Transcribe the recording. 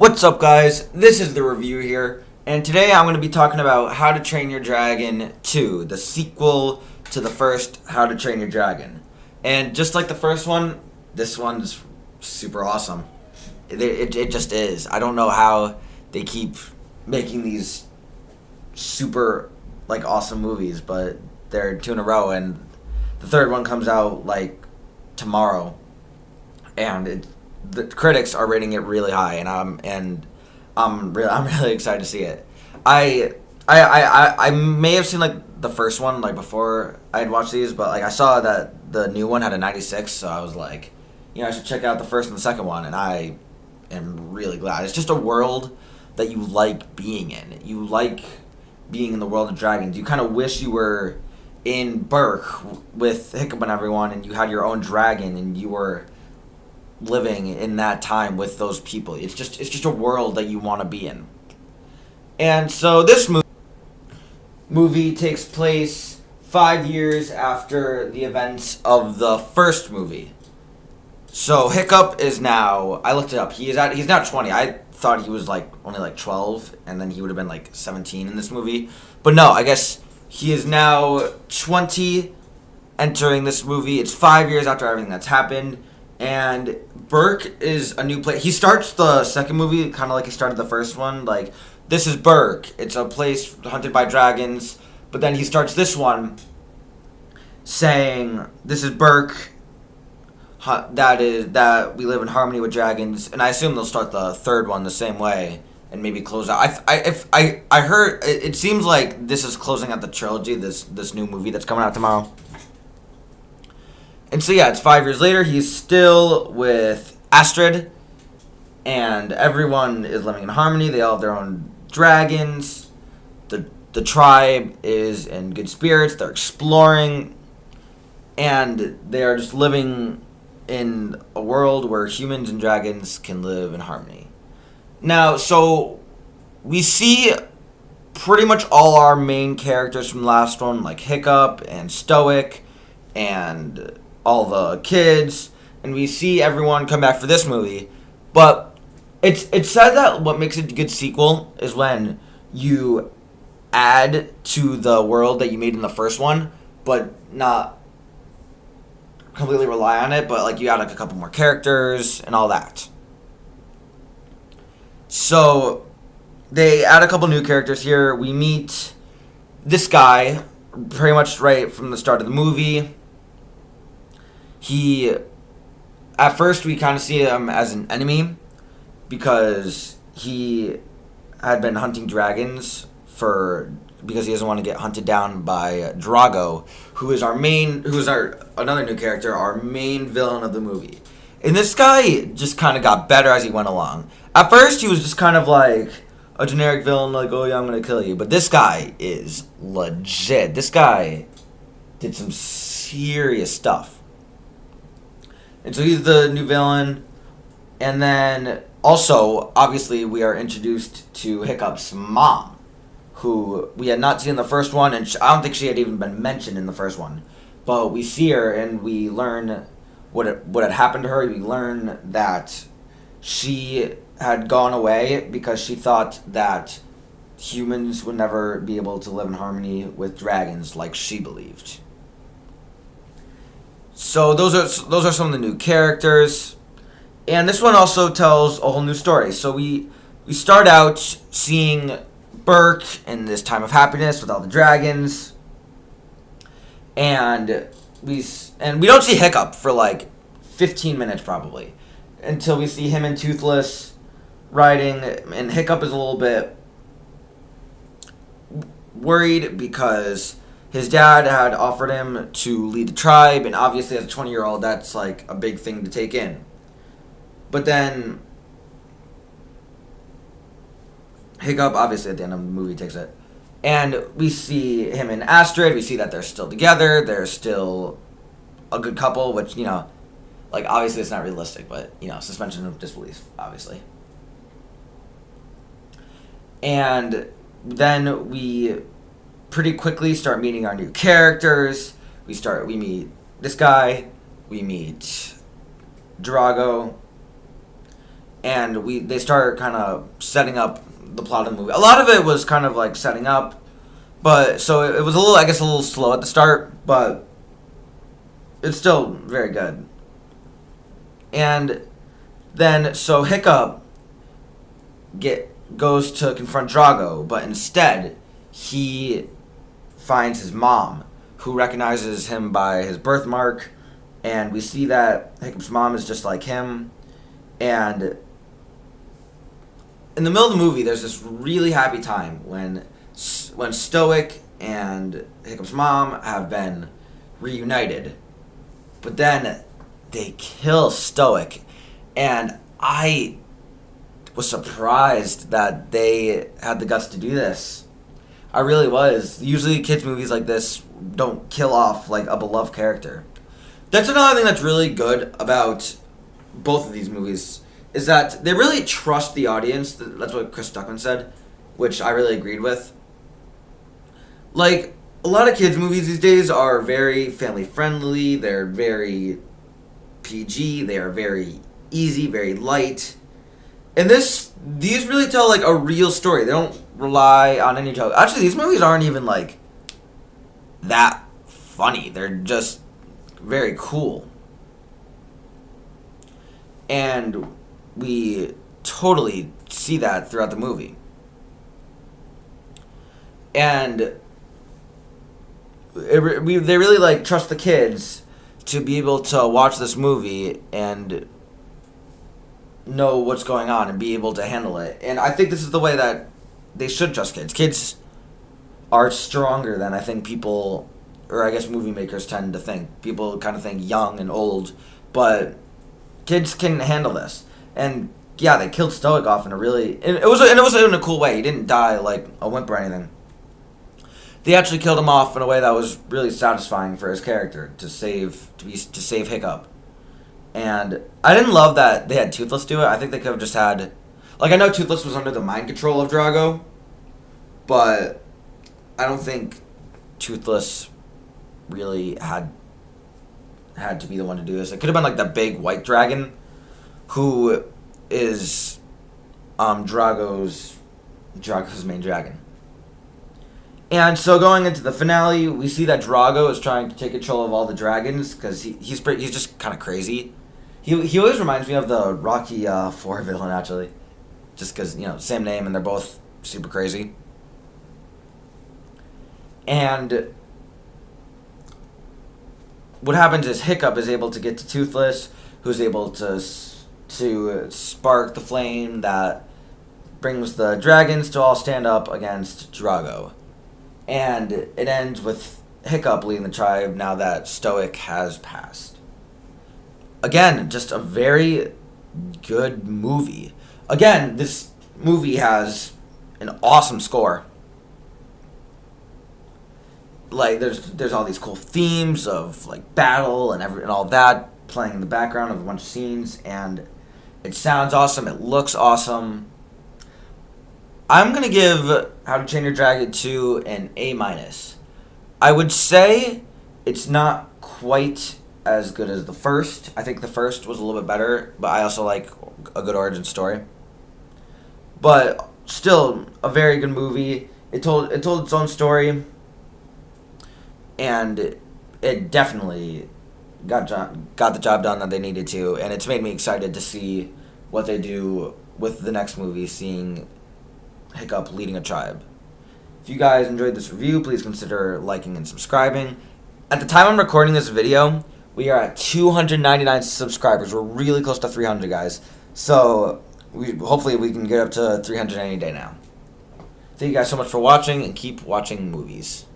What's up, guys? This is the review here, and today I'm going to be talking about How to Train Your Dragon 2, the sequel to the first How to Train Your Dragon. And just like the first one, this one's super awesome. It just is. I don't know how they keep making these super, awesome movies, but they're two in a row, and the third one comes out, tomorrow. And the critics are rating it really high, and I'm really excited to see it. I may have seen the first one before I had watched these, but I saw that the new one had a 96, so I was like, I should check out the first and the second one, and I am really glad. It's just a world that you like being in. You like being in the world of dragons. You kind of wish you were in Berk with Hiccup and everyone, and you had your own dragon, and you were living in that time with those people. It's just a world that you want to be in. And so this movie takes place 5 years after the events of the first movie. So Hiccup is now, I looked it up, he's now 20. I thought he was only 12, and then he would have been 17 in this movie. But no, I guess he is now 20 entering this movie. It's 5 years after everything that's happened. And Berk is a new place. He starts the second movie kind of like he started the first one. This is Berk. It's a place hunted by dragons. But then he starts this one saying, "This is Berk. That we live in harmony with dragons." And I assume they'll start the third one the same way and maybe close out. I heard it seems like this is closing out the trilogy. This new movie that's coming out tomorrow. And so yeah, it's 5 years later. He's still with Astrid, and everyone is living in harmony. They all have their own dragons. The tribe is in good spirits. They're exploring, and they are just living in a world where humans and dragons can live in harmony. Now, so we see pretty much all our main characters from the last one, like Hiccup and Stoic, and all the kids, and we see everyone come back for this movie. But it's said that what makes it a good sequel is when you add to the world that you made in the first one, but not completely rely on it, but you add a couple more characters and all that. So they add a couple new characters here. We meet this guy pretty much right from the start of the movie. At first we kind of see him as an enemy because he had been hunting dragons because he doesn't want to get hunted down by Drago, who is another new character, our main villain of the movie. And this guy just kind of got better as he went along. At first he was just kind of like a generic villain, oh yeah, I'm going to kill you. But this guy is legit. This guy did some serious stuff. And so he's the new villain. And then also, obviously, we are introduced to Hiccup's mom, who we had not seen in the first one, and I don't think she had even been mentioned in the first one. But we see her, and we learn what had happened to her. We learn that she had gone away because she thought that humans would never be able to live in harmony with dragons like she believed. So those are some of the new characters, and this one also tells a whole new story. So we start out seeing Berk in this time of happiness with all the dragons, and we don't see Hiccup for 15 minutes probably until we see him and Toothless riding, and Hiccup is a little bit worried because his dad had offered him to lead the tribe, and obviously as a 20-year-old, that's a big thing to take in. But then Hiccup, obviously at the end of the movie, takes it. And we see him and Astrid. We see that they're still together. They're still a good couple, which, obviously it's not realistic, but, suspension of disbelief, obviously. And then we pretty quickly start meeting our new characters. We meet this guy, we meet Drago, and they start kind of setting up the plot of the movie. A lot of it was kind of like setting up, but so it was a little, I guess, a little slow at the start, but it's still very good. And then so Hiccup goes to confront Drago, but instead he finds his mom, who recognizes him by his birthmark, and we see that Hiccup's mom is just like him. And in the middle of the movie, there's this really happy time when Stoic and Hiccup's mom have been reunited, but then they kill Stoic, and I was surprised that they had the guts to do this. I really was. Usually, kids' movies like this don't kill off like a beloved character. That's another thing that's really good about both of these movies, is that they really trust the audience. That's what Chris Stuckman said, which I really agreed with. Like, a lot of kids' movies these days are very family friendly, they're very PG, they are very easy, very light. And these really tell like a real story. They don't rely on any joke. Actually, these movies aren't even like that funny. They're just very cool. And we totally see that throughout the movie. And they really like trust the kids to be able to watch this movie and know what's going on and be able to handle it. And I think this is the way that they should trust kids. Kids are stronger than I think people, or I guess movie makers tend to think. People kind of think young and old, but kids can handle this. And yeah, they killed Stoic off in a really, and it was in a cool way. He didn't die like a wimp or anything. They actually killed him off in a way that was really satisfying for his character to save Hiccup. And I didn't love that they had Toothless do it. I think they could have just had, like, I know Toothless was under the mind control of Drago, but I don't think Toothless really had to be the one to do this. It could have been like the big white dragon, who is Drago's main dragon. And so going into the finale, we see that Drago is trying to take control of all the dragons because he's just kind of crazy. He always reminds me of the Rocky 4 villain, actually, just because, same name and they're both super crazy. And what happens is Hiccup is able to get to Toothless, who's able to spark the flame that brings the dragons to all stand up against Drago. And it ends with Hiccup leading the tribe now that Stoic has passed. Again, just a very good movie. Again, this movie has an awesome score. Like, there's all these cool themes of like battle and all that playing in the background of a bunch of scenes, and it sounds awesome. It looks awesome. I'm going to give How to Train Your Dragon 2 an A-. I would say it's not quite as good as the first. I think the first was a little bit better, but I also like a good origin story. But still, a very good movie. It told its own story, and it definitely got the job done that they needed to, and it's made me excited to see what they do with the next movie, seeing Hiccup leading a tribe. If you guys enjoyed this review, please consider liking and subscribing. At the time I'm recording this video, we are at 299 subscribers. We're really close to 300, guys. So hopefully we can get up to 300 any day now. Thank you guys so much for watching, and keep watching movies.